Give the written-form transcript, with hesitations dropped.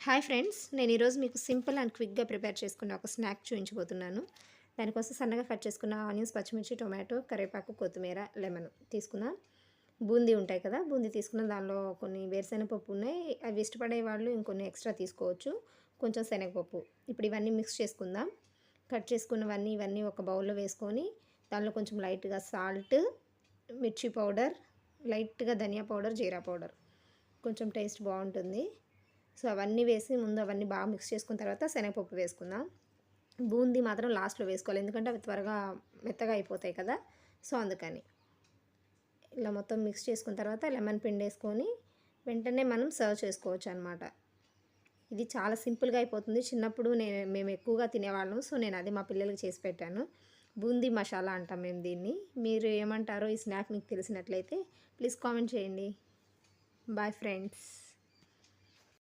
Hi friends, నేను ఈరోజు మీకు సింపుల్ అండ్ క్విక్గా ప్రిపేర్ చేసుకున్న ఒక స్నాక్ చూపించబోతున్నాను. దానికోసం సన్నగా కట్ చేసుకున్న ఆనియన్స్, పచ్చిమిర్చి, టొమాటో, కరివేపాకు, కొత్తిమీర, లెమన్ తీసుకున్నా. బూందీ ఉంటాయి కదా, బూందీ తీసుకున్న దానిలో కొన్ని వేరుశెనగపప్పు ఉన్నాయి. అవి ఇష్టపడే వాళ్ళు ఇంకొన్ని ఎక్స్ట్రా తీసుకోవచ్చు. కొంచెం శనగపప్పు. ఇప్పుడు ఇవన్నీ మిక్స్ చేసుకుందాం. కట్ చేసుకున్నవన్నీ ఇవన్నీ ఒక బౌల్లో వేసుకొని దానిలో కొంచెం లైట్గా సాల్ట్, మిర్చి పౌడర్, లైట్గా ధనియా పౌడర్, జీరా పౌడర్, కొంచెం టేస్ట్ బాగుంటుంది. సో అవన్నీ వేసి ముందు అవన్నీ బాగా మిక్స్ చేసుకున్న తర్వాత శనగపప్పు వేసుకుందాం. బూందీ మాత్రం లాస్ట్లో వేసుకోవాలి, ఎందుకంటే అవి త్వరగా మెత్తగా అయిపోతాయి కదా. సో అందుకని ఇలా మొత్తం మిక్స్ చేసుకున్న తర్వాత లెమన్ పిండి వేసుకొని వెంటనే మనం సర్వ్ చేసుకోవచ్చు అనమాట. ఇది చాలా సింపుల్గా అయిపోతుంది. చిన్నప్పుడు మేము ఎక్కువగా తినేవాళ్ళం. సో నేను అది మా పిల్లలకి చేసి పెట్టాను. బూందీ మసాలా అంటాం మేము దీన్ని. మీరు ఏమంటారో ఈ స్నాక్ మీకు తెలిసినట్లయితే ప్లీజ్ కామెంట్ చేయండి. Bye friends.